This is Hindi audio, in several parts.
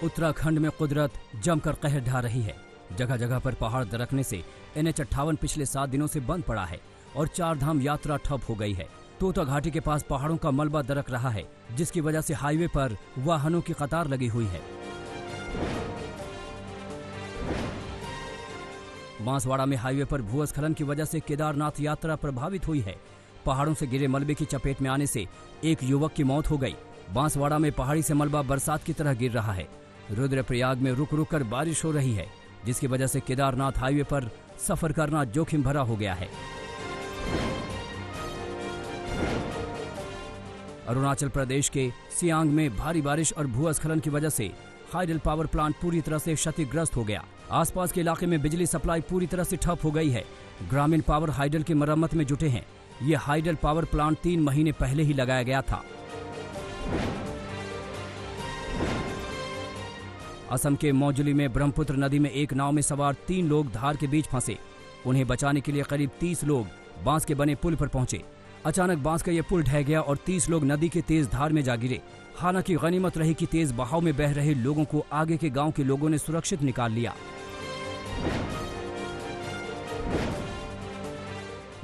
उत्तराखंड में कुदरत जमकर कहर ढा रही है। जगह जगह पर पहाड़ दरकने से NH58 पिछले 7 दिनों से बंद पड़ा है और 4 धाम यात्रा ठप हो गई है। तोता घाटी के पास पहाड़ों का मलबा दरक रहा है, जिसकी वजह से हाईवे पर वाहनों की कतार लगी हुई है। बांसवाड़ा में हाईवे पर भूस्खलन की वजह से केदारनाथ यात्रा प्रभावित हुई है। पहाड़ों से गिरे मलबे की चपेट में आने से एक युवक की मौत हो गई। बांसवाड़ा में पहाड़ी से मलबा बरसात की तरह गिर रहा है। रुद्रप्रयाग में रुक रुक कर बारिश हो रही है, जिसकी वजह से केदारनाथ हाईवे पर सफर करना जोखिम भरा हो गया है। अरुणाचल प्रदेश के सियांग में भारी बारिश और भूस्खलन की वजह से हाइडल पावर प्लांट पूरी तरह से क्षतिग्रस्त हो गया। आसपास के इलाके में बिजली सप्लाई पूरी तरह से ठप हो गई है। ग्रामीण पावर हाइडल की मरम्मत में जुटे हैं। ये हाइडल पावर प्लांट 3 महीने पहले ही लगाया गया था। असम के मौजुली में ब्रह्मपुत्र नदी में एक नाव में सवार 3 लोग धार के बीच फंसे। उन्हें बचाने के लिए करीब 30 लोग बांस के बने पुल पर पहुंचे। अचानक बांस का यह पुल ढह गया और 30 लोग नदी के तेज धार में जा गिरे। हालांकि गनीमत रही कि तेज बहाव में बह रहे लोगों को आगे के गांव के लोगों ने सुरक्षित निकाल लिया।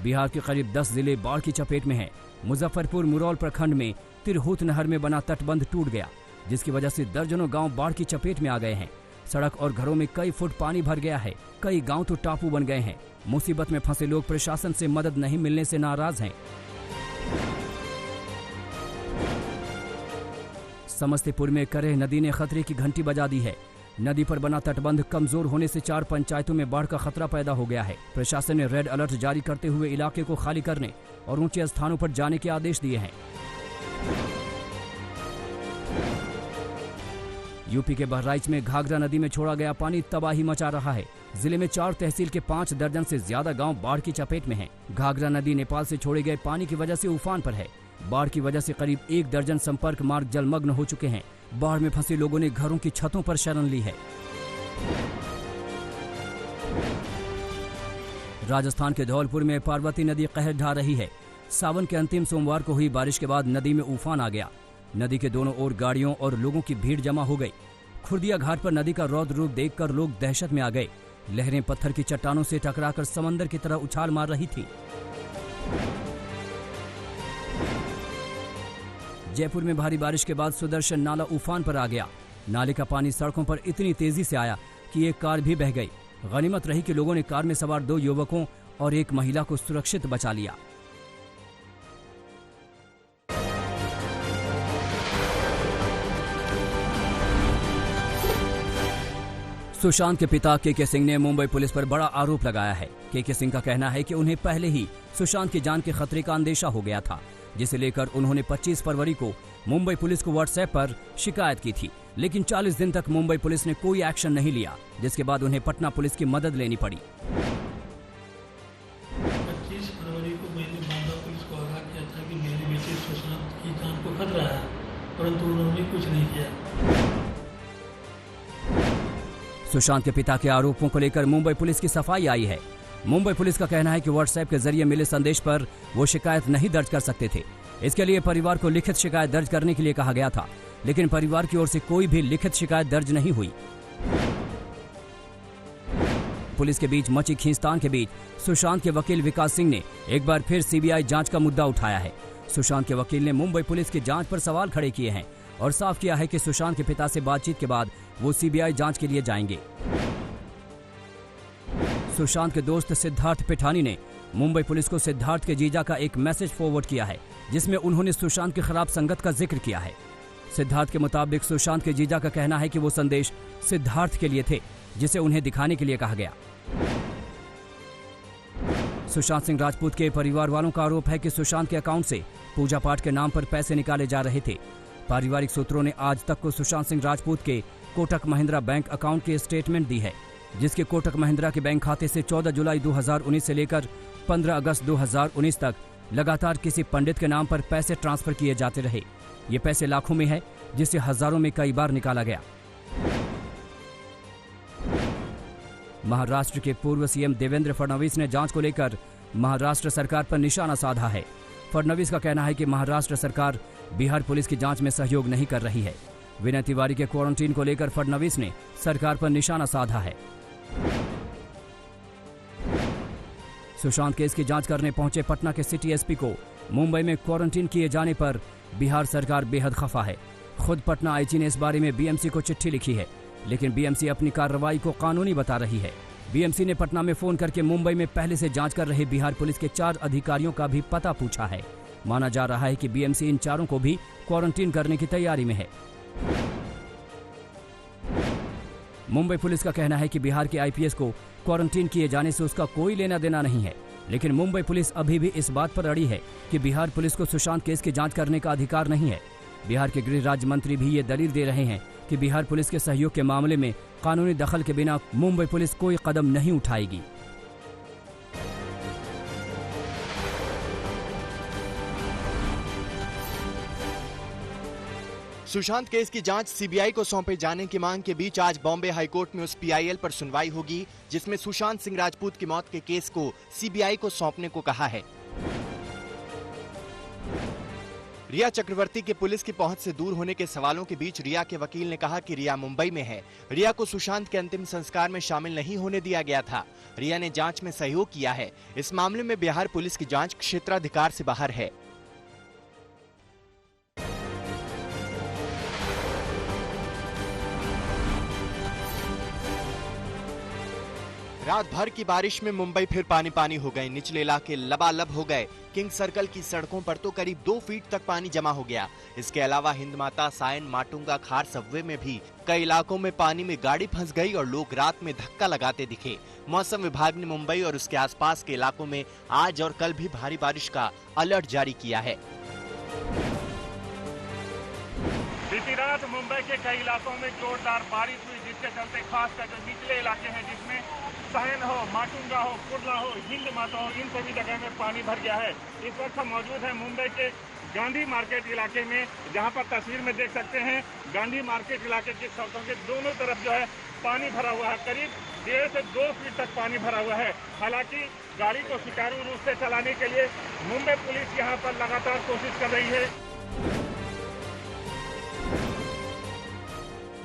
बिहार के करीब 10 जिले बाढ़ की चपेट में हैं। मुजफ्फरपुर मुरौल प्रखंड में तिरहुत नहर में बना तटबंध टूट गया, जिसकी वजह से दर्जनों गांव बाढ़ की चपेट में आ गए हैं। सड़क और घरों में कई फुट पानी भर गया है। कई गांव तो टापू बन गए हैं। मुसीबत में फंसे लोग प्रशासन से मदद नहीं मिलने से नाराज हैं। समस्तीपुर में करेह नदी ने खतरे की घंटी बजा दी है। नदी पर बना तटबंध कमजोर होने से 4 पंचायतों में बाढ़ का खतरा पैदा हो गया है। प्रशासन ने रेड अलर्ट जारी करते हुए इलाके को खाली करने और ऊंचे स्थानों पर जाने के आदेश दिए हैं। यूपी के बहराइच में घाघरा नदी में छोड़ा गया पानी तबाही मचा रहा है। जिले में 4 तहसील के 5 दर्जन से ज्यादा गांव बाढ़ की चपेट में हैं। घाघरा नदी नेपाल से छोड़े गए पानी की वजह से उफान पर है। बाढ़ की वजह से करीब 1 दर्जन संपर्क मार्ग जलमग्न हो चुके हैं। बाढ़ में फंसे लोगों ने घरों की छतों पर शरण ली है। राजस्थान के धौलपुर में पार्वती नदी कहर ढा रही है। सावन के अंतिम सोमवार को हुई बारिश के बाद नदी में उफान आ गया। नदी के दोनों ओर गाड़ियों और लोगों की भीड़ जमा हो गई। खुर्दिया घाट पर नदी का रौद्र रूप देखकर लोग दहशत में आ गए। लहरें पत्थर की चट्टानों से टकराकर समंदर की तरह उछाल मार रही थी। जयपुर में भारी बारिश के बाद सुदर्शन नाला उफान पर आ गया। नाले का पानी सड़कों पर इतनी तेजी से आया कि एक कार भी बह गई। गनीमत रही कि लोगों ने कार में सवार 2 युवकों और एक महिला को सुरक्षित बचा लिया। सुशांत के पिता के सिंह ने मुंबई पुलिस पर बड़ा आरोप लगाया है। के सिंह का कहना है कि उन्हें पहले ही सुशांत की जान के खतरे का अंदेशा हो गया था, जिसे लेकर उन्होंने 25 फरवरी को मुंबई पुलिस को व्हाट्सएप पर शिकायत की थी। लेकिन 40 दिन तक मुंबई पुलिस ने कोई एक्शन नहीं लिया, जिसके बाद उन्हें पटना पुलिस की मदद लेनी पड़ी। 25 फरवरी को मैंने बांदा पुलिस को आगाह किया था कि मेरे बेटे सुशांत की जान को खतरा है, परंतु उन्होंने कुछ नहीं किया। सुशांत के पिता के आरोपों को लेकर मुंबई पुलिस की सफाई आई है। मुंबई पुलिस का कहना है कि व्हाट्सएप के जरिए मिले संदेश पर वो शिकायत नहीं दर्ज कर सकते थे। इसके लिए परिवार को लिखित शिकायत दर्ज करने के लिए कहा गया था, लेकिन परिवार की ओर से कोई भी लिखित शिकायत दर्ज नहीं हुई। पुलिस के बीच मची खींचतान के बीच सुशांत के वकील विकास सिंह ने एक बार फिर सीबीआई जांच का मुद्दा उठाया है। सुशांत के वकील ने मुंबई पुलिस की जांच पर सवाल खड़े किए हैं और साफ किया है कि सुशांत के पिता से बातचीत के बाद वो सीबीआई जांच के लिए जाएंगे। सुशांत के दोस्त सिद्धार्थ पिठानी ने मुंबई पुलिस को सिद्धार्थ के जीजा का एक मैसेज फॉरवर्ड किया है, जिसमें उन्होंने सुशांत की खराब संगत का जिक्र किया है। सिद्धार्थ के मुताबिक सुशांत के जीजा का कहना है कि वो संदेश सिद्धार्थ के लिए थे, जिसे उन्हें दिखाने के लिए कहा गया। सुशांत सिंह राजपूत के परिवार वालों का आरोप है कि सुशांत के अकाउंट से पूजा पाठ के नाम पर पैसे निकाले जा रहे थे। पारिवारिक सूत्रों ने आज तक को सुशांत सिंह राजपूत के कोटक महिंद्रा बैंक अकाउंट की स्टेटमेंट दी है, जिसके कोटक महिंद्रा के बैंक खाते से 14 जुलाई 2019 से लेकर 15 अगस्त 2019 तक लगातार किसी पंडित के नाम पर पैसे ट्रांसफर किए जाते रहे। ये पैसे लाखों में है, जिसे हजारों में कई बार निकाला गया। महाराष्ट्र के पूर्व सीएम देवेंद्र फडणवीस ने जांच को लेकर महाराष्ट्र सरकार पर निशाना साधा है। फडणवीस का कहना है कि महाराष्ट्र सरकार बिहार पुलिस की जांच में सहयोग नहीं कर रही है। विनय तिवारी के क्वारंटीन को लेकर फडणवीस ने सरकार पर निशाना साधा है। सुशांत केस की जांच करने पहुंचे पटना के सिटी एसपी को मुंबई में क्वारंटीन किए जाने पर बिहार सरकार बेहद खफा है। खुद पटना आईजी ने इस बारे में बीएमसी को चिट्ठी लिखी है, लेकिन बीएमसी अपनी कार्रवाई को कानूनी बता रही है। बीएमसी ने पटना में फोन करके मुंबई में पहले से जांच कर रहे बिहार पुलिस के 4 अधिकारियों का भी पता पूछा है। माना जा रहा है कि बीएमसी इन चारों को भी क्वारंटीन करने की तैयारी में है। मुंबई पुलिस का कहना है कि बिहार के आईपीएस को क्वारंटीन किए जाने से उसका कोई लेना देना नहीं है, लेकिन मुंबई पुलिस अभी भी इस बात पर अड़ी है कि बिहार पुलिस को सुशांत केस की जांच करने का अधिकार नहीं है। बिहार के गृह राज्य मंत्री भी ये दलील दे रहे हैं कि बिहार पुलिस के सहयोग के मामले में कानूनी दखल के बिना मुंबई पुलिस कोई कदम नहीं उठाएगी। सुशांत केस की जांच सीबीआई को सौंपे जाने की मांग के बीच आज बॉम्बे हाईकोर्ट में उस पीआईएल पर सुनवाई होगी जिसमें सुशांत सिंह राजपूत की मौत के केस को सीबीआई को सौंपने को कहा है। रिया चक्रवर्ती के पुलिस की पहुंच से दूर होने के सवालों के बीच रिया के वकील ने कहा कि रिया मुंबई में है। रिया को सुशांत के अंतिम संस्कार में शामिल नहीं होने दिया गया था। रिया ने जांच में सहयोग किया है। इस मामले में बिहार पुलिस की जांच क्षेत्राधिकार से बाहर है। रात भर की बारिश में मुंबई फिर पानी पानी हो गए। निचले इलाके लबालब हो गए। किंग सर्कल की सड़कों पर तो करीब 2 फीट तक पानी जमा हो गया। इसके अलावा हिंद माता, सायन, माटुंगा, खार सबवे में भी कई इलाकों में पानी में गाड़ी फंस गई और लोग रात में धक्का लगाते दिखे। मौसम विभाग ने मुंबई और उसके आसपास के इलाकों में आज और कल भी भारी बारिश का अलर्ट जारी किया है। बीती रात मुंबई के कई इलाकों में जोरदार बारिश हुई, जिसके चलते खासकर जो निचले इलाके हैं जिसमें सायन हो, माटुंगा हो, कुर्ला हो, हिंद माता हो, इन सभी जगह में पानी भर गया है। इस वक्त हम मौजूद हैं मुंबई के गांधी मार्केट इलाके में, जहां पर तस्वीर में देख सकते हैं गांधी मार्केट इलाके की सड़कों के दोनों तरफ जो है पानी भरा हुआ है। करीब 1.5 से 2 फीट तक पानी भरा हुआ है। हालांकि गाड़ी को सुचारू रूप से चलाने के लिए मुंबई पुलिस यहाँ पर लगातार कोशिश कर रही है।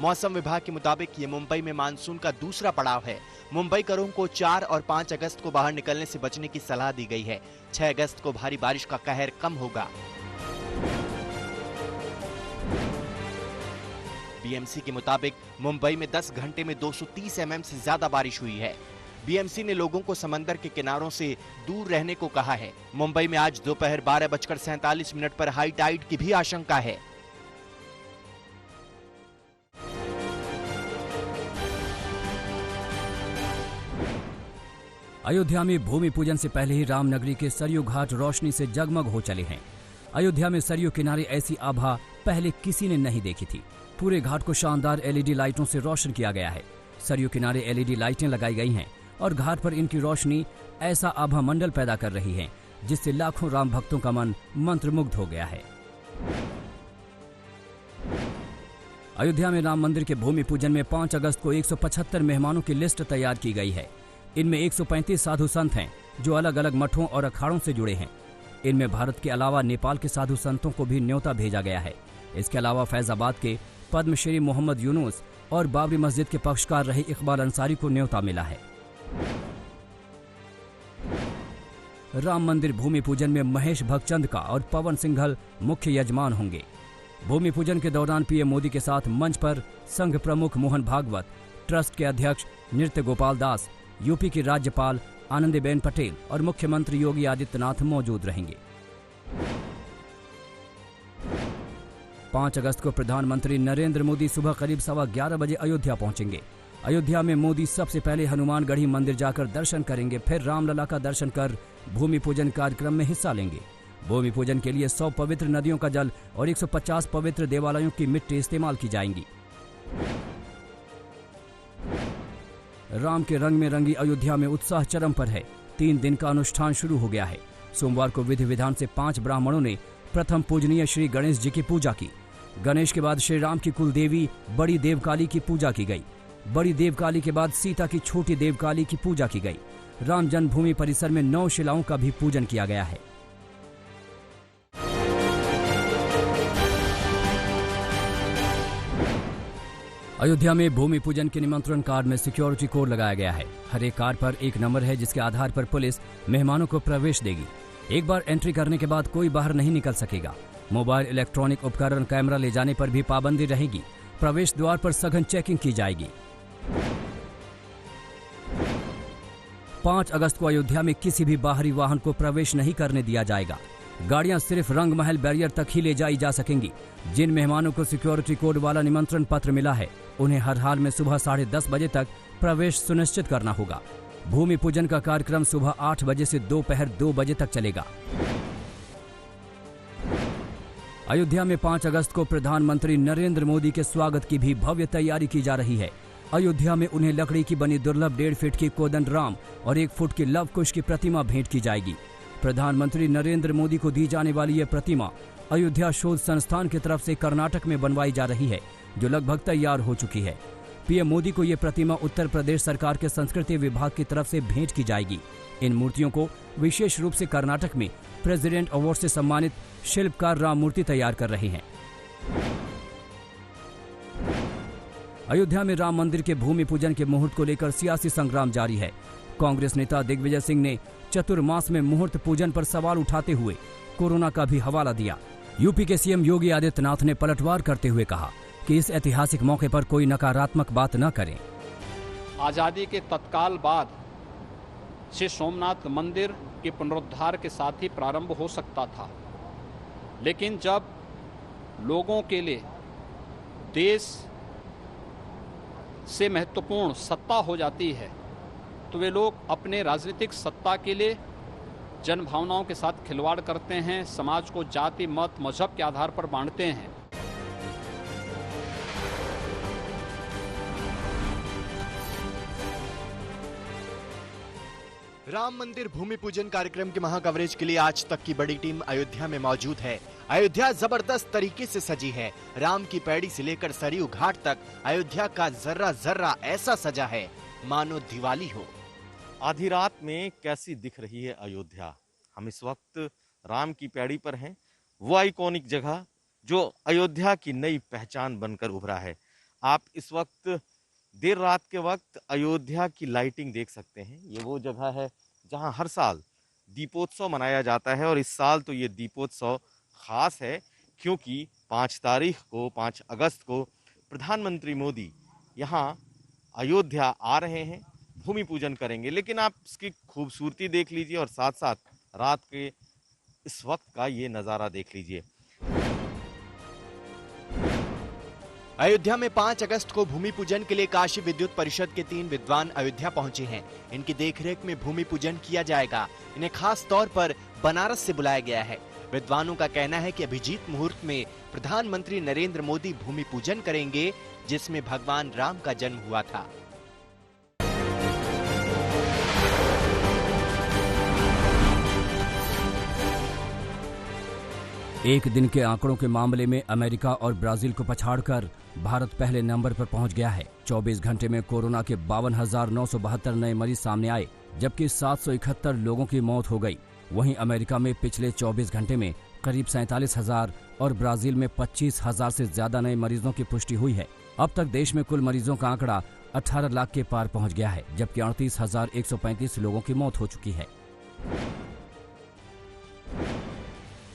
मौसम विभाग के मुताबिक ये मुंबई में मानसून का दूसरा पड़ाव है। मुंबईकरों को 4 और 5 अगस्त को बाहर निकलने से बचने की सलाह दी गई है। 6 अगस्त को भारी बारिश का कहर कम होगा। बीएमसी के मुताबिक मुंबई में 10 घंटे में 230 mm से ज्यादा बारिश हुई है। बीएमसी ने लोगों को समंदर के किनारों से दूर रहने को कहा है। मुंबई में आज दोपहर 12:47 पर हाई टाइड की भी आशंका है। अयोध्या में भूमि पूजन से पहले ही रामनगरी के सरयू घाट रोशनी से जगमग हो चले हैं। अयोध्या में सरयू किनारे ऐसी आभा पहले किसी ने नहीं देखी थी। पूरे घाट को शानदार एलईडी लाइटों से रोशन किया गया है। सरयू किनारे एलईडी लाइटें लगाई गई हैं और घाट पर इनकी रोशनी ऐसा आभा मंडल पैदा कर रही है जिससे लाखों राम भक्तों का मन मंत्रमुग्ध हो गया है। अयोध्या में राम मंदिर के भूमि पूजन में 5 अगस्त को 175 मेहमानों की लिस्ट तैयार की गई है। इनमें 135 साधु संत हैं जो अलग अलग मठों और अखाड़ों से जुड़े हैं। इनमें भारत के अलावा नेपाल के साधु संतों को भी न्योता भेजा गया है। इसके अलावा फैजाबाद के पद्मश्री मोहम्मद यूनुस और बाबरी मस्जिद के पक्षकार रहे इकबाल अंसारी को न्योता मिला है। राम मंदिर भूमि पूजन में महेश भगचंद और पवन सिंघल मुख्य यजमान होंगे। भूमि पूजन के दौरान पीएम मोदी के साथ मंच पर संघ प्रमुख मोहन भागवत, ट्रस्ट के अध्यक्ष नृत्य गोपाल दास, यूपी की राज्यपाल आनंदीबेन पटेल और मुख्यमंत्री योगी आदित्यनाथ मौजूद रहेंगे। 5 अगस्त को प्रधानमंत्री नरेंद्र मोदी सुबह करीब 11:15 बजे अयोध्या पहुंचेंगे। अयोध्या में मोदी सबसे पहले हनुमानगढ़ी मंदिर जाकर दर्शन करेंगे, फिर रामलला का दर्शन कर भूमि पूजन कार्यक्रम में हिस्सा लेंगे। भूमि पूजन के लिए 100 पवित्र नदियों का जल और 150 पवित्र देवालयों की मिट्टी इस्तेमाल की जाएंगी। राम के रंग में रंगी अयोध्या में उत्साह चरम पर है। 3 दिन का अनुष्ठान शुरू हो गया है। सोमवार को विधि विधान से 5 ब्राह्मणों ने प्रथम पूजनीय श्री गणेश जी की पूजा की। गणेश के बाद श्री राम की कुल देवी बड़ी देवकाली की पूजा की गई। बड़ी देवकाली के बाद सीता की छोटी देवकाली की पूजा की गई। राम जन्मभूमि परिसर में 9 शिलाओं का भी पूजन किया गया है। अयोध्या में भूमि पूजन के निमंत्रण कार्ड में सिक्योरिटी कोड लगाया गया है। हर एक कार्ड पर एक नंबर है जिसके आधार पर पुलिस मेहमानों को प्रवेश देगी। एक बार एंट्री करने के बाद कोई बाहर नहीं निकल सकेगा। मोबाइल, इलेक्ट्रॉनिक उपकरण, कैमरा ले जाने पर भी पाबंदी रहेगी। प्रवेश द्वार पर सघन चेकिंग की जाएगी। 5 अगस्त को अयोध्या में किसी भी बाहरी वाहन को प्रवेश नहीं करने दिया जाएगा। गाड़ियां सिर्फ रंग महल बैरियर तक ही ले जाई जा सकेंगी। जिन मेहमानों को सिक्योरिटी कोड वाला निमंत्रण पत्र मिला है उन्हें हर हाल में सुबह 10:30 बजे तक प्रवेश सुनिश्चित करना होगा। भूमि पूजन का कार्यक्रम सुबह 8 बजे से दोपहर 2 बजे तक चलेगा। अयोध्या में 5 अगस्त को प्रधानमंत्री नरेंद्र मोदी के स्वागत की भी भव्य तैयारी की जा रही है। अयोध्या में उन्हें लकड़ी की बनी दुर्लभ 1.5 फीट की कोदंड राम और 1 फुट की लव कुश की प्रतिमा भेंट की जाएगी। प्रधानमंत्री नरेंद्र मोदी को दी जाने वाली यह प्रतिमा अयोध्या शोध संस्थान की तरफ से कर्नाटक में बनवाई जा रही है, जो लगभग तैयार हो चुकी है। पीएम मोदी को यह प्रतिमा उत्तर प्रदेश सरकार के संस्कृति विभाग की तरफ से भेंट की जाएगी। इन मूर्तियों को विशेष रूप से कर्नाटक में प्रेसिडेंट अवार्ड से सम्मानित शिल्पकार राम मूर्ति तैयार कर रहे हैं। अयोध्या में राम मंदिर के भूमि पूजन के मुहूर्त को लेकर सियासी संग्राम जारी है। कांग्रेस नेता दिग्विजय सिंह ने चतुर्मास में मुहूर्त पूजन पर सवाल उठाते हुए कोरोना का भी हवाला दिया। यूपी के सीएम योगी आदित्यनाथ ने पलटवार करते हुए कहा कि इस ऐतिहासिक मौके पर कोई नकारात्मक बात न करें। आजादी के तत्काल बाद श्री सोमनाथ मंदिर के पुनरुद्धार के साथ ही प्रारंभ हो सकता था, लेकिन जब लोगों के लिए देश से महत्वपूर्ण सत्ता हो जाती है तो वे लोग अपने राजनीतिक सत्ता के लिए जनभावनाओं के साथ खिलवाड़ करते हैं, समाज को जाति, मत, मजहब के आधार पर बांटते हैं। राम मंदिर भूमि पूजन कार्यक्रम के महाकवरेज के लिए आज तक की बड़ी टीम अयोध्या में मौजूद है। अयोध्या जबरदस्त तरीके से सजी है। राम की पैड़ी से लेकर सरयू घाट तक अयोध्या का जर्रा जर्रा ऐसा सजा है मानो दिवाली हो। आधी रात में कैसी दिख रही है अयोध्या। हम इस वक्त राम की पैड़ी पर हैं, वो आइकॉनिक जगह जो अयोध्या की नई पहचान बनकर उभरा है। आप इस वक्त देर रात के वक्त अयोध्या की लाइटिंग देख सकते हैं। ये वो जगह है जहां हर साल दीपोत्सव मनाया जाता है और इस साल तो ये दीपोत्सव खास है क्योंकि 5 अगस्त को प्रधानमंत्री मोदी यहाँ अयोध्या आ रहे हैं, भूमि पूजन करेंगे। लेकिन आप इसकी खूबसूरती देख लीजिए और साथ साथ रात के इस वक्त का ये नज़ारा देख लीजिए। अयोध्या में 5 अगस्त को भूमि पूजन के लिए काशी विद्युत परिषद के 3 विद्वान अयोध्या पहुंचे हैं। इनकी देखरेख में भूमि पूजन किया जाएगा। इन्हें खास तौर पर बनारस से बुलाया गया है। विद्वानों का कहना है कि अभिजीत मुहूर्त में प्रधानमंत्री नरेंद्र मोदी भूमि पूजन करेंगे, जिसमें भगवान राम का जन्म हुआ था। एक दिन के आंकड़ों के मामले में अमेरिका और ब्राजील को पछाड़कर भारत पहले नंबर पर पहुंच गया है। 24 घंटे में कोरोना के 52,972 नए मरीज सामने आए, जबकि 771 लोगों की मौत हो गई। वहीं अमेरिका में पिछले 24 घंटे में करीब 47,000 और ब्राजील में 25,000 से ज्यादा नए मरीजों की पुष्टि हुई है। अब तक देश में कुल मरीजों का आंकड़ा 18 लाख के पार पहुंच गया है, जबकि 38,135 लोगों की मौत हो चुकी है।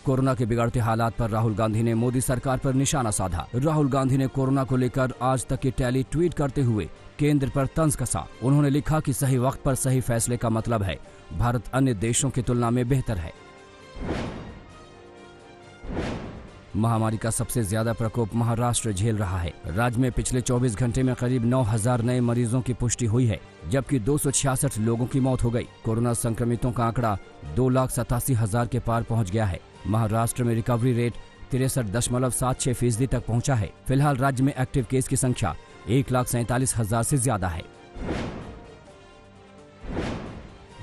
कोरोना के बिगड़ते हालात पर राहुल गांधी ने मोदी सरकार पर निशाना साधा। राहुल गांधी ने कोरोना को लेकर आज तक की टैली ट्वीट करते हुए केंद्र पर तंज कसा। उन्होंने लिखा कि सही वक्त पर सही फैसले का मतलब है भारत अन्य देशों की तुलना में बेहतर है। महामारी का सबसे ज्यादा प्रकोप महाराष्ट्र झेल रहा है। राज्य में पिछले 24 घंटे में करीब 9,000 नए मरीजों की पुष्टि हुई है, जबकि 266 लोगों की मौत हो गई। कोरोना संक्रमितों का आंकड़ा 2,87,000 के पार पहुंच गया है। महाराष्ट्र में रिकवरी रेट 63.76% तक पहुंचा है। फिलहाल राज्य में एक्टिव केस की संख्या 1,47,000 से ज्यादा है।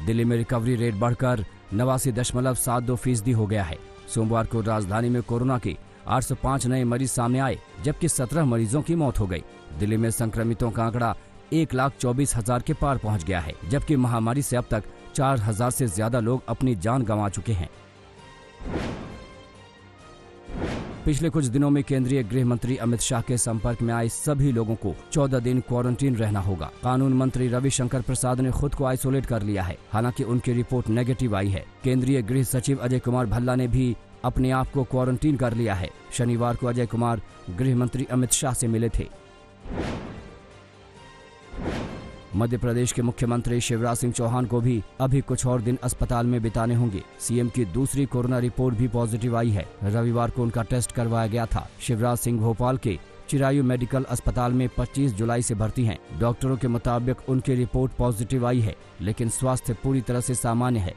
दिल्ली में रिकवरी रेट बढ़कर 89.72% हो गया है। सोमवार को राजधानी में कोरोना के 805 नए मरीज सामने आए, जबकि 17 मरीजों की मौत हो गई। दिल्ली में संक्रमितों का आंकड़ा 1,24,000 के पार पहुंच गया है, जबकि महामारी से अब तक 4,000 से ज्यादा लोग अपनी जान गंवा चुके हैं। पिछले कुछ दिनों में केंद्रीय गृह मंत्री अमित शाह के संपर्क में आए सभी लोगों को 14 दिन क्वारंटीन रहना होगा। कानून मंत्री रविशंकर प्रसाद ने खुद को आइसोलेट कर लिया है, हालांकि उनकी रिपोर्ट नेगेटिव आई है। केंद्रीय गृह सचिव अजय कुमार भल्ला ने भी अपने आप को क्वारंटीन कर लिया है। शनिवार को अजय कुमार गृह मंत्री अमित शाह से मिले थे। मध्य प्रदेश के मुख्यमंत्री शिवराज सिंह चौहान को भी अभी कुछ और दिन अस्पताल में बिताने होंगे। सीएम की दूसरी कोरोना रिपोर्ट भी पॉजिटिव आई है। रविवार को उनका टेस्ट करवाया गया था। शिवराज सिंह भोपाल के चिरायू मेडिकल अस्पताल में 25 जुलाई से भर्ती हैं। डॉक्टरों के मुताबिक उनकी रिपोर्ट पॉजिटिव आई है, लेकिन स्वास्थ्य पूरी तरह से सामान्य है।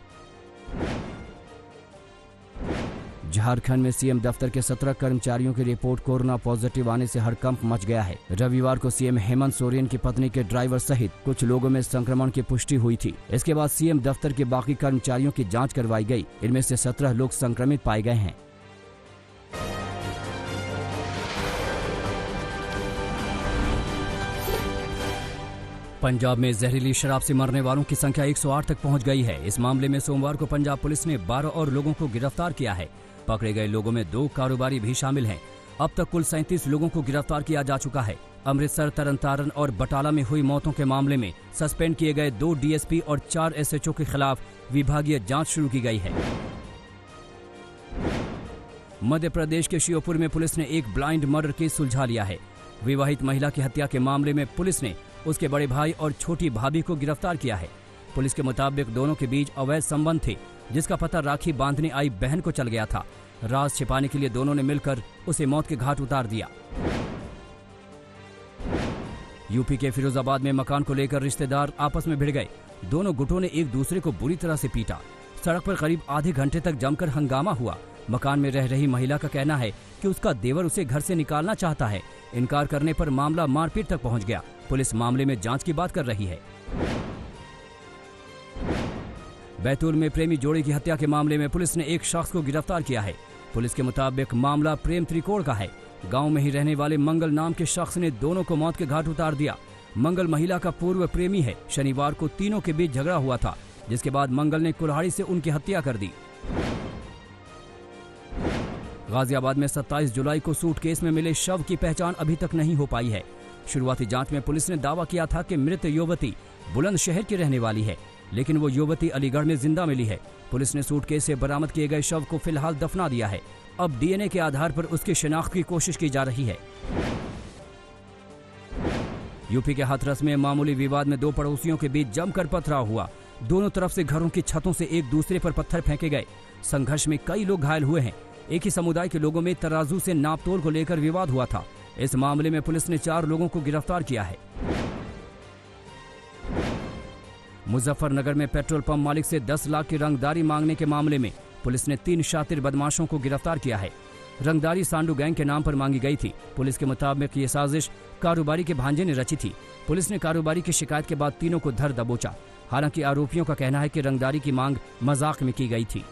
झारखंड में सीएम दफ्तर के 17 कर्मचारियों की रिपोर्ट कोरोना पॉजिटिव आने से हड़कंप मच गया है। रविवार को सीएम हेमंत सोरेन की पत्नी के ड्राइवर सहित कुछ लोगों में संक्रमण की पुष्टि हुई थी। इसके बाद सीएम दफ्तर के बाकी कर्मचारियों की जांच करवाई गई। इनमें से 17 लोग संक्रमित पाए गए हैं। पंजाब में जहरीली शराब से मरने वालों की संख्या 108 तक पहुंच गई है। इस मामले में सोमवार को पंजाब पुलिस ने 12 और लोगों को गिरफ्तार किया है। पकड़े गए लोगों में 2 कारोबारी भी शामिल हैं। अब तक कुल 37 लोगों को गिरफ्तार किया जा चुका है। अमृतसर, तरनतारन और बटाला में हुई मौतों के मामले में सस्पेंड किए गए 2 डीएसपी और 4 एसएचओ के खिलाफ विभागीय जांच शुरू की गई है। मध्य प्रदेश के श्योपुर में पुलिस ने एक ब्लाइंड मर्डर केस सुलझा लिया है। विवाहित महिला की हत्या के मामले में पुलिस ने उसके बड़े भाई और छोटी भाभी को गिरफ्तार किया है। पुलिस के मुताबिक दोनों के बीच अवैध संबंध थे, जिसका पता राखी बांधने आई बहन को चल गया था। राज छिपाने के लिए दोनों ने मिलकर उसे मौत के घाट उतार दिया। यूपी के फिरोजाबाद में मकान को लेकर रिश्तेदार आपस में भिड़ गए। दोनों गुटों ने एक दूसरे को बुरी तरह से पीटा। सड़क पर करीब आधे घंटे तक जमकर हंगामा हुआ। मकान में रह रही महिला का कहना है कि उसका देवर उसे घर से निकालना चाहता है। इनकार करने पर मामला मारपीट तक पहुंच गया। पुलिस मामले में जांच की बात कर रही है। बैतूल में प्रेमी जोड़ी की हत्या के मामले में पुलिस ने एक शख्स को गिरफ्तार किया है। पुलिस के मुताबिक मामला प्रेम त्रिकोण का है। गांव में ही रहने वाले मंगल नाम के शख्स ने दोनों को मौत के घाट उतार दिया। मंगल महिला का पूर्व प्रेमी है। शनिवार को तीनों के बीच झगड़ा हुआ था, जिसके बाद मंगल ने कुल्हाड़ी से उनकी हत्या कर दी। गाजियाबाद में 27 जुलाई को सूटकेस में मिले शव की पहचान अभी तक नहीं हो पाई है। शुरुआती जांच में पुलिस ने दावा किया था कि मृत युवती बुलंदशहर की रहने वाली है, लेकिन वो युवती अलीगढ़ में जिंदा मिली है। पुलिस ने सूटकेस से बरामद किए गए शव को फिलहाल दफना दिया है। अब डीएनए के आधार पर उसकी शिनाख्त की कोशिश की जा रही है। यूपी के हाथरस में मामूली विवाद में 2 पड़ोसियों के बीच जमकर पथराव हुआ। दोनों तरफ से घरों की छतों से एक दूसरे पर पत्थर फेंके गए। संघर्ष में कई लोग घायल हुए हैं। एक ही समुदाय के लोगों में तराजू से नापतोल को लेकर विवाद हुआ था। इस मामले में पुलिस ने 4 लोगों को गिरफ्तार किया है। मुजफ्फरनगर में पेट्रोल पंप मालिक से 10 लाख की रंगदारी मांगने के मामले में पुलिस ने 3 शातिर बदमाशों को गिरफ्तार किया है। रंगदारी सांडू गैंग के नाम पर मांगी गई थी। पुलिस के मुताबिक ये साजिश कारोबारी के भांजे ने रची थी। पुलिस ने कारोबारी की शिकायत के बाद तीनों को धर दबोचा। हालांकि आरोपियों का कहना है कि रंगदारी की मांग मजाक में की गई थी।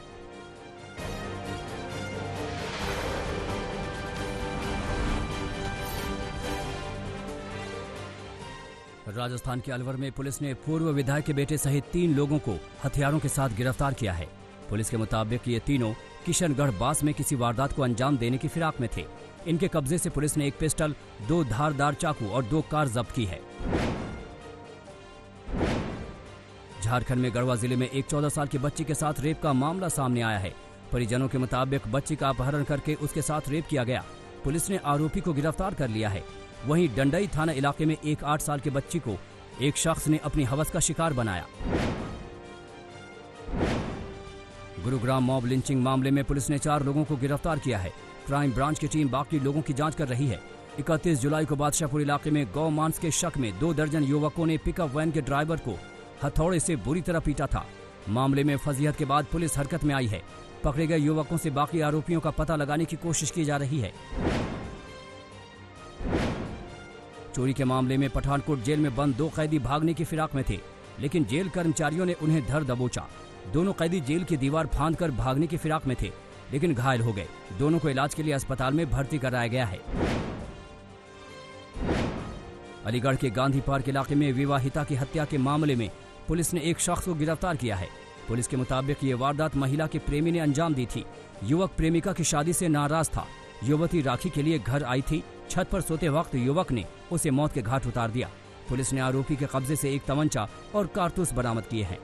राजस्थान के अलवर में पुलिस ने पूर्व विधायक के बेटे सहित 3 लोगों को हथियारों के साथ गिरफ्तार किया है। पुलिस के मुताबिक ये तीनों किशनगढ़ बास में किसी वारदात को अंजाम देने की फिराक में थे। इनके कब्जे से पुलिस ने एक पिस्टल, 2 धारदार चाकू और 2 कार जब्त की है। झारखंड में गढ़वा जिले में एक 14 साल की बच्ची के साथ रेप का मामला सामने आया है। परिजनों के मुताबिक बच्ची का अपहरण करके उसके साथ रेप किया गया। पुलिस ने आरोपी को गिरफ्तार कर लिया है। वहीं डंडई थाना इलाके में एक 8 साल की बच्ची को एक शख्स ने अपनी हवस का शिकार बनाया। गुरुग्राम मॉब लिंचिंग मामले में पुलिस ने 4 लोगों को गिरफ्तार किया है। क्राइम ब्रांच की टीम बाकी लोगों की जांच कर रही है। 31 जुलाई को बादशाहपुर इलाके में गौ मांस के शक में 2 दर्जन युवकों ने पिकअप वैन के ड्राइवर को हथौड़े से बुरी तरह पीटा था। मामले में फजीहत के बाद पुलिस हरकत में आई है। पकड़े गए युवकों से बाकी आरोपियों का पता लगाने की कोशिश की जा रही है। चोरी के मामले में पठानकोट जेल में बंद 2 कैदी भागने की फिराक में थे, लेकिन जेल कर्मचारियों ने उन्हें धर दबोचा। दोनों कैदी जेल की दीवार फांदकर भागने की फिराक में थे, लेकिन घायल हो गए। दोनों को इलाज के लिए अस्पताल में भर्ती कराया गया है। अलीगढ़ के गांधी पार्क इलाके में विवाहिता की हत्या के मामले में पुलिस ने एक शख्स को गिरफ्तार किया है। पुलिस के मुताबिक ये वारदात महिला के प्रेमी ने अंजाम दी थी। युवक प्रेमिका की शादी से नाराज था। युवती राखी के लिए घर आई थी। छत पर सोते वक्त युवक ने उसे मौत के घाट उतार दिया। पुलिस ने आरोपी के कब्जे से एक तमंचा और कारतूस बरामद किए हैं।